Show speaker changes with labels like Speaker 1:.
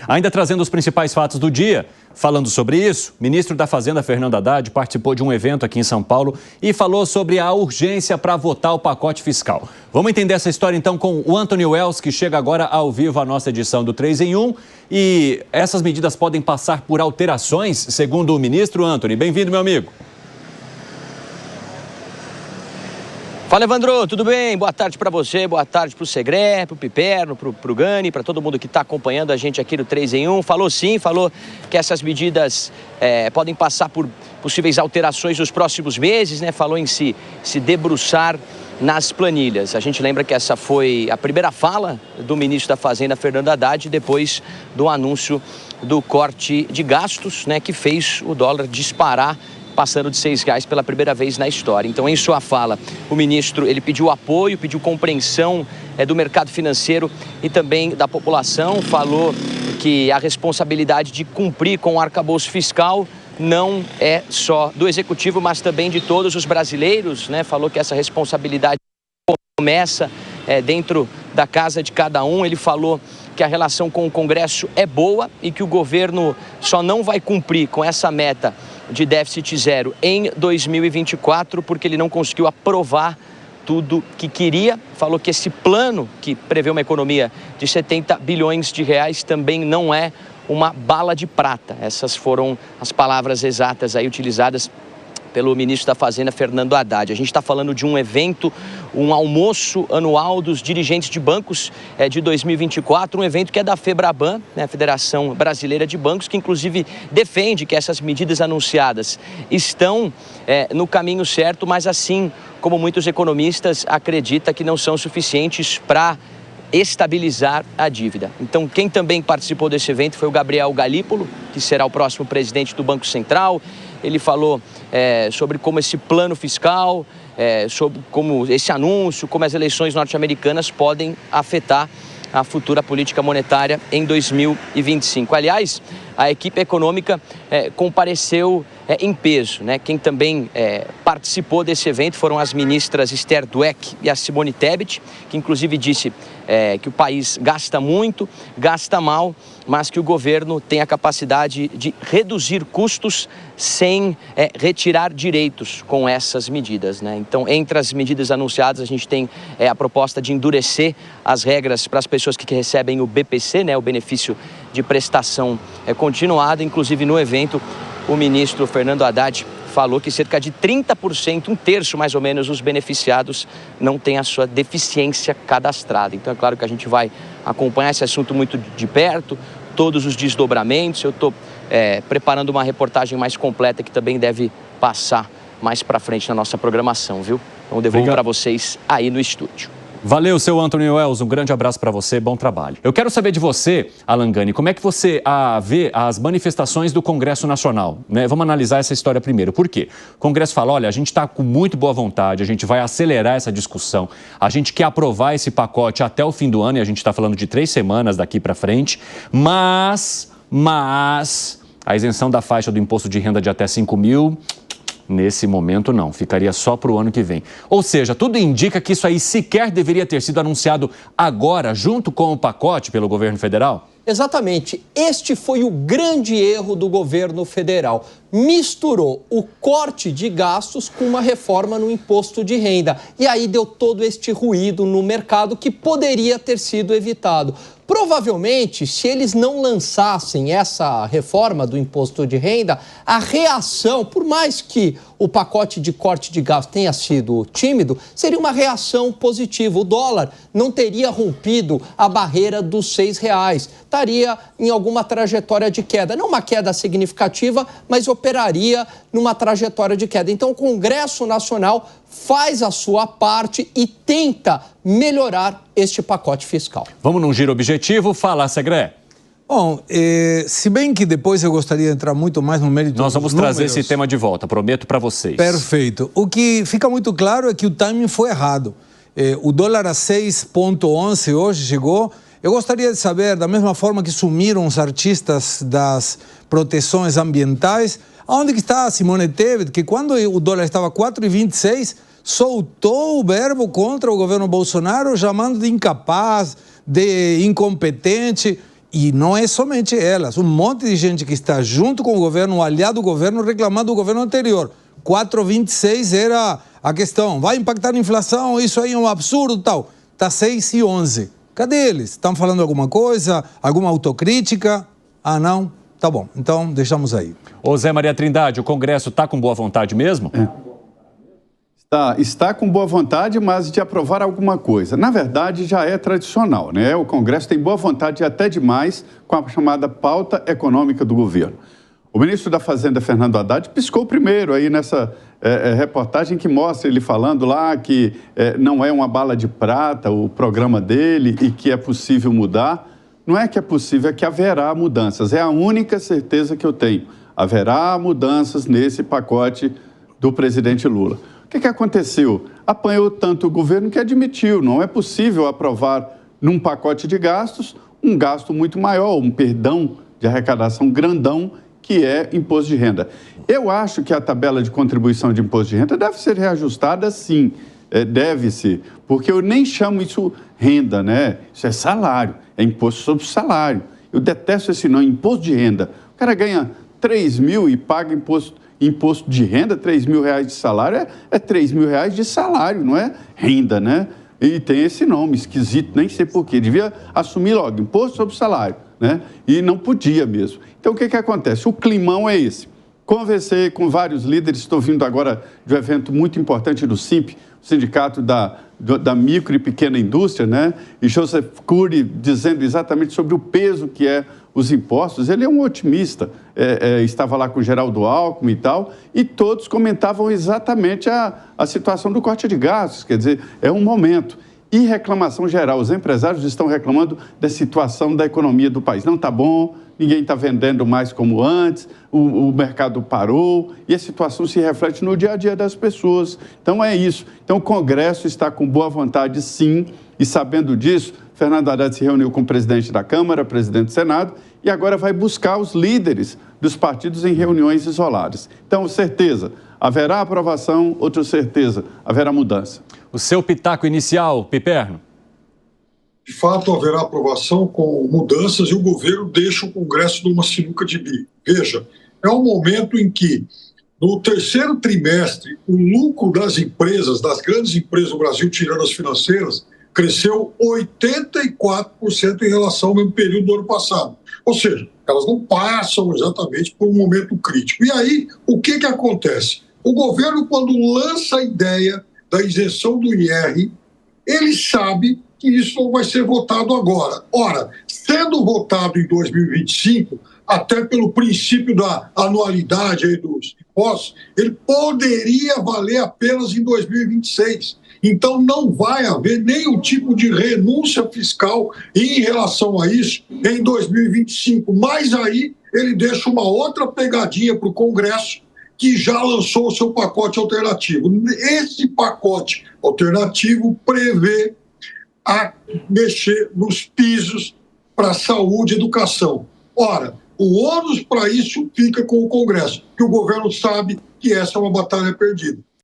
Speaker 1: Ainda trazendo os principais fatos do dia, falando sobre isso, o ministro da Fazenda, Fernando Haddad, participou de um evento aqui em São Paulo e falou sobre a urgência para votar o pacote fiscal. Vamos entender essa história então com o Anthony Wells, que chega agora ao vivo à nossa edição do 3 em 1. E essas medidas podem passar por alterações, segundo o ministro. Anthony, bem-vindo, meu amigo.
Speaker 2: Fala, Evandro, tudo bem? Boa tarde para você, boa tarde para o Segré, para o Piperno, para o Gani, para todo mundo que está acompanhando a gente aqui no 3 em 1. Falou sim, falou que essas medidas podem passar por possíveis alterações nos próximos meses, né? Falou em se debruçar nas planilhas. A gente lembra que essa foi a primeira fala do ministro da Fazenda, Fernando Haddad, depois do anúncio do corte de gastos, né, que fez o dólar disparar, passando de R$6 pela primeira vez na história. Então, em sua fala, o ministro ele pediu apoio, pediu compreensão do mercado financeiro e também da população. Falou que a responsabilidade de cumprir com o arcabouço fiscal não é só do executivo, mas também de todos os brasileiros, né? Falou que essa responsabilidade começa dentro da casa de cada um. Ele falou que a relação com o Congresso é boa e que o governo só não vai cumprir com essa meta de déficit zero em 2024 porque ele não conseguiu aprovar tudo que queria. Falou que esse plano, que prevê uma economia de 70 bilhões de reais, também não é uma bala de prata. Essas foram as palavras exatas aí utilizadas pelo ministro da Fazenda, Fernando Haddad. A gente está falando de um evento, um almoço anual dos dirigentes de bancos de 2024, um evento que é da FEBRABAN, né, a Federação Brasileira de Bancos, que inclusive defende que essas medidas anunciadas estão no caminho certo, mas assim como muitos economistas acreditam que não são suficientes para estabilizar a dívida. Então, quem também participou desse evento foi o Gabriel Galípolo, que será o próximo presidente do Banco Central. Ele falou sobre como esse plano fiscal, sobre como esse anúncio, como as eleições norte-americanas podem afetar a futura política monetária em 2025. Aliás, a equipe econômica compareceu em peso, né? Quem também participou desse evento foram as ministras Esther Dweck e a Simone Tebet, que inclusive disse que o país gasta muito, gasta mal, mas que o governo tem a capacidade de reduzir custos sem retirar direitos com essas medidas, né? Então, entre as medidas anunciadas, a gente tem a proposta de endurecer as regras para as pessoas que recebem o BPC, né, o benefício de prestação continuada. Inclusive, no evento, o ministro Fernando Haddad falou que cerca de 30%, um terço mais ou menos, dos beneficiados não tem a sua deficiência cadastrada. Então, é claro que a gente vai acompanhar esse assunto muito de perto, todos os desdobramentos. Eu estou preparando uma reportagem mais completa que também deve passar mais para frente na nossa programação, viu? Então, devolvo para vocês aí no estúdio.
Speaker 1: Valeu, seu Anthony Wells, um grande abraço para você, bom trabalho. Eu quero saber de você, Alan Gani, como é que você vê as manifestações do Congresso Nacional, né? Vamos analisar essa história primeiro. Por quê? O Congresso fala, olha, a gente está com muito boa vontade, a gente vai acelerar essa discussão, a gente quer aprovar esse pacote até o fim do ano, e a gente está falando de 3 semanas daqui para frente, mas a isenção da faixa do imposto de renda de até 5 mil... Nesse momento, não. Ficaria só para o ano que vem. Ou seja, tudo indica que isso aí sequer deveria ter sido anunciado agora, junto com o pacote pelo governo federal?
Speaker 3: Exatamente. Este foi o grande erro do governo federal. Misturou o corte de gastos com uma reforma no imposto de renda. E aí deu todo este ruído no mercado que poderia ter sido evitado. Provavelmente, se eles não lançassem essa reforma do imposto de renda, a reação, por mais que o pacote de corte de gastos tenha sido tímido, seria uma reação positiva. O dólar não teria rompido a barreira dos R$6. Estaria em alguma trajetória de queda. Não uma queda significativa, mas operaria numa trajetória de queda. Então, o Congresso Nacional faz a sua parte e tenta melhorar este pacote fiscal.
Speaker 1: Vamos num giro objetivo. Fala, Segré.
Speaker 4: Bom, se bem que depois eu gostaria de entrar muito mais no mérito dos números.
Speaker 1: Nós vamos trazer esse tema de volta, prometo para vocês.
Speaker 4: Perfeito. O que fica muito claro é que o timing foi errado. O dólar a 6,11 hoje chegou. Eu gostaria de saber, da mesma forma que sumiram os artistas das proteções ambientais, aonde que está a Simone Tebet, que quando o dólar estava 4,26, soltou o verbo contra o governo Bolsonaro, chamando de incapaz, de incompetente. E não é somente elas, um monte de gente que está junto com o governo, um aliado do governo, reclamando do governo anterior. 4,26 era a questão, vai impactar a inflação, isso aí é um absurdo e tal. Está 6,11. Cadê eles? Estão falando alguma coisa? Alguma autocrítica? Ah, não? Tá bom, então deixamos aí.
Speaker 1: Ô Zé Maria Trindade, o Congresso está com boa vontade mesmo?
Speaker 5: Está com boa vontade, mas de aprovar alguma coisa. Na verdade, já é tradicional, né? O Congresso tem boa vontade até demais com a chamada pauta econômica do governo. O ministro da Fazenda, Fernando Haddad, piscou primeiro aí nessa reportagem que mostra ele falando lá que não é uma bala de prata o programa dele e que é possível mudar. Não é que é possível, é que haverá mudanças. É a única certeza que eu tenho. Haverá mudanças nesse pacote do presidente Lula. O que aconteceu? Apanhou tanto o governo que admitiu, não é possível aprovar num pacote de gastos um gasto muito maior, um perdão de arrecadação grandão, que é imposto de renda. Eu acho que a tabela de contribuição de imposto de renda deve ser reajustada, sim, deve-se, porque eu nem chamo isso renda, né? Isso é salário, é imposto sobre salário. Eu detesto esse nome, imposto de renda. O cara ganha 3 mil e paga imposto de renda, 3 mil reais de salário, é 3 mil reais de salário, não é renda, né? E tem esse nome esquisito, nem sei porquê. Devia assumir logo, imposto sobre salário, né? E não podia mesmo. Então, o que acontece? O climão é esse. Conversei com vários líderes, estou vindo agora de um evento muito importante do SIMP, o Sindicato da Micro e Pequena Indústria, né? E Joseph Cury dizendo exatamente sobre o peso que é os impostos. Ele é um otimista, estava lá com o Geraldo Alckmin e tal, e todos comentavam exatamente a situação do corte de gastos, quer dizer, é um momento. E reclamação geral, os empresários estão reclamando da situação da economia do país. Não está bom, ninguém está vendendo mais como antes, o mercado parou e a situação se reflete no dia a dia das pessoas. Então é isso. Então o Congresso está com boa vontade, sim, e sabendo disso, Fernando Haddad se reuniu com o presidente da Câmara, presidente do Senado, e agora vai buscar os líderes dos partidos em reuniões isoladas. Então, certeza, haverá aprovação, outra certeza, haverá mudança.
Speaker 1: O seu pitaco inicial, Piperno?
Speaker 6: De fato, haverá aprovação com mudanças e o governo deixa o Congresso numa sinuca de bico. Veja, é um momento em que, no terceiro trimestre, o lucro das empresas, das grandes empresas do Brasil, tirando as financeiras, cresceu 84% em relação ao mesmo período do ano passado. Ou seja, elas não passam exatamente por um momento crítico. E aí, o que acontece? O governo, quando lança a ideia da isenção do IR, ele sabe que isso não vai ser votado agora. Ora, sendo votado em 2025, até pelo princípio da anualidade aí dos impostos, ele poderia valer apenas em 2026. Então, não vai haver nenhum tipo de renúncia fiscal em relação a isso em 2025. Mas aí ele deixa uma outra pegadinha para o Congresso, que já lançou o seu pacote alternativo. Esse pacote alternativo prevê a mexer nos pisos para saúde e educação. Ora, o ônus para isso fica com o Congresso, que o governo sabe que essa é uma batalha perdida.